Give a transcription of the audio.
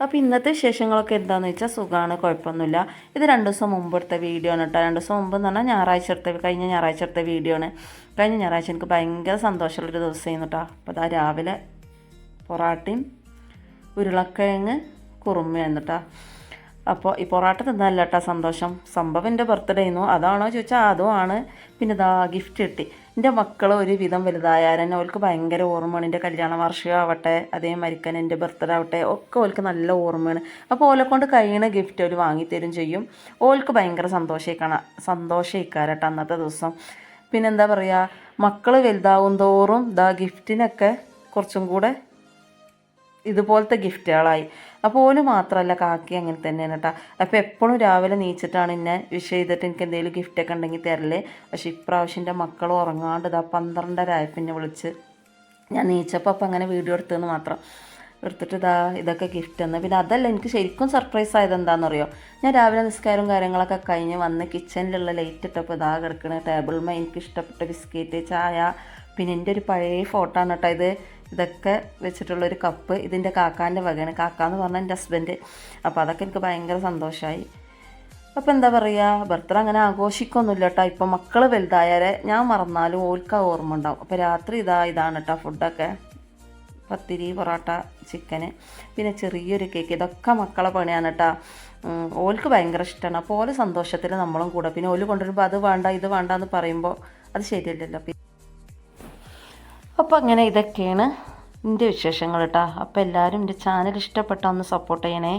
അപ്പോൾ ഇന്നത്തെ വിശേഷങ്ങളൊക്കെ എന്താണെന്ന് വെച്ചാൽ സുഖമാണ്, കുഴപ്പമൊന്നുമില്ല. ഇത് 2 ദിവസം മുമ്പ് എടുത്ത വീഡിയോ ആണ് കേട്ടോ. 2 ദിവസം മുമ്പ് എന്ന് പറഞ്ഞാൽ കഴിഞ്ഞ ഞായറാഴ്ച എടുത്ത വീഡിയോ ആണ്. കഴിഞ്ഞ ഞായറാഴ്ച എനിക്ക് ഭയങ്കര സന്തോഷമുള്ളൊരു ദിവസമായിരുന്നു കേട്ടോ. അപ്പോൾ അതാ രാവിലെ പൊറാട്ടയും ഉരുളക്കിഴങ്ങ് കുറുമയായിരുന്നു കേട്ടോ. അപ്പോൾ ഈ പൊറാട്ട തിന്നല്ല കേട്ടോ സന്തോഷം. സംഭവം എൻ്റെ ബർത്ത്ഡേ ആയിരുന്നു. അതാണോ ചോദിച്ചാൽ അതുമാണ്. പിന്നെ ഇതാ ഗിഫ്റ്റ് കിട്ടി. എൻ്റെ മക്കൾ ഒരു വിധം വലുതായാലും അവൾക്ക് ഭയങ്കര ഓർമ്മയാണ്. എൻ്റെ കല്യാണ വാർഷികം ആവട്ടെ, അതേമാതിരിക്കാൻ എൻ്റെ ബർത്ത്ഡേ ആവട്ടെ, ഒക്കെ ഓൾക്ക് നല്ല ഓർമ്മയാണ്. അപ്പോൾ ഓലെ കൊണ്ട് കഴിയണ ഗിഫ്റ്റ് അവർ വാങ്ങിത്തരും ചെയ്യും. ഓൾക്ക് ഭയങ്കര സന്തോഷിക്കാരട്ടോ അന്നത്തെ ദിവസം. പിന്നെന്താ പറയുക, മക്കൾ വലുതാവും തോറും ഇതാ ഗിഫ്റ്റിനൊക്കെ കുറച്ചും കൂടെ ഇതുപോലത്തെ ഗിഫ്റ്റുകളായി. അപ്പോൾ ഓല് മാത്രമല്ല കാക്കി അങ്ങനെ തന്നെയാണ് കേട്ടോ. അപ്പോൾ എപ്പോഴും രാവിലെ നീച്ചിട്ടാണ് എന്നെ വിഷ് ചെയ്തിട്ട് എനിക്ക് എന്തെങ്കിലും ഗിഫ്റ്റൊക്കെ ഉണ്ടെങ്കിൽ തരല്. പക്ഷേ ഇപ്രാവശ്യം എൻ്റെ മക്കൾ ഉറങ്ങാണ്ട് ഇതാ 12:30 പിന്നെ വിളിച്ച് ഞാൻ നീച്ചപ്പോൾ അപ്പം അങ്ങനെ വീഡിയോ എടുത്തതെന്ന് മാത്രം എടുത്തിട്ട് ഇതൊക്കെ ഗിഫ്റ്റ് എന്ന്. പിന്നെ അതല്ല, എനിക്ക് ശരിക്കും സർപ്രൈസ് ആയത് എന്താണെന്നറിയോ, ഞാൻ രാവിലെ നിസ്കാരവും കാര്യങ്ങളൊക്കെ കഴിഞ്ഞ് വന്ന് കിച്ചണിലുള്ള ലൈറ്റ് ഇട്ടപ്പോൾ കിടക്കുന്ന ടേബിളിൽ എനിക്ക് ഇഷ്ടപ്പെട്ട ബിസ്ക്കറ്റ്, ചായ, പിന്നെ എൻ്റെ ഒരു പഴയ ഫോട്ടോ ആണ് കേട്ടോ ഇതൊക്കെ വെച്ചിട്ടുള്ളൊരു കപ്പ്. ഇതിൻ്റെ കാക്കാൻ്റെ വകയാണ്. കാക്കാന്ന് പറഞ്ഞാൽ എൻ്റെ ഹസ്ബൻഡ്. അപ്പോൾ അതൊക്കെ എനിക്ക് ഭയങ്കര സന്തോഷമായി. അപ്പോൾ എന്താ പറയുക, ബർത്ത്ഡേ അങ്ങനെ ആഘോഷിക്കൊന്നുമില്ല കേട്ടോ. ഇപ്പം മക്കൾ വലുതായാലേ ഞാൻ മറന്നാലും ഓൽക്ക് ഓർമ്മ ഉണ്ടാവും. അപ്പോൾ രാത്രി ഇതാണ് കേട്ടോ ഫുഡൊക്കെ. പത്തിരി, പൊറോട്ട, ചിക്കന്, പിന്നെ ചെറിയൊരു കേക്ക്. ഇതൊക്കെ മക്കളെ പണിയാണ് കേട്ടോ. ഓൽക്ക് ഭയങ്കര ഇഷ്ടമാണ്. അപ്പോൾ ഓല് സന്തോഷത്തിൽ നമ്മളും കൂടെ. പിന്നെ ഓല് കൊണ്ടുവരുമ്പോൾ അത് വേണ്ട ഇത് വേണ്ട എന്ന് പറയുമ്പോൾ അത് ശരിയല്ലല്ലോ. അപ്പോൾ അങ്ങനെ ഇതൊക്കെയാണ് എൻ്റെ വിശേഷങ്ങൾ കേട്ടോ. അപ്പോൾ എല്ലാവരും എൻ്റെ ചാനൽ ഇഷ്ടപ്പെട്ടാൽ ഒന്ന് സപ്പോർട്ട് ചെയ്യണേ.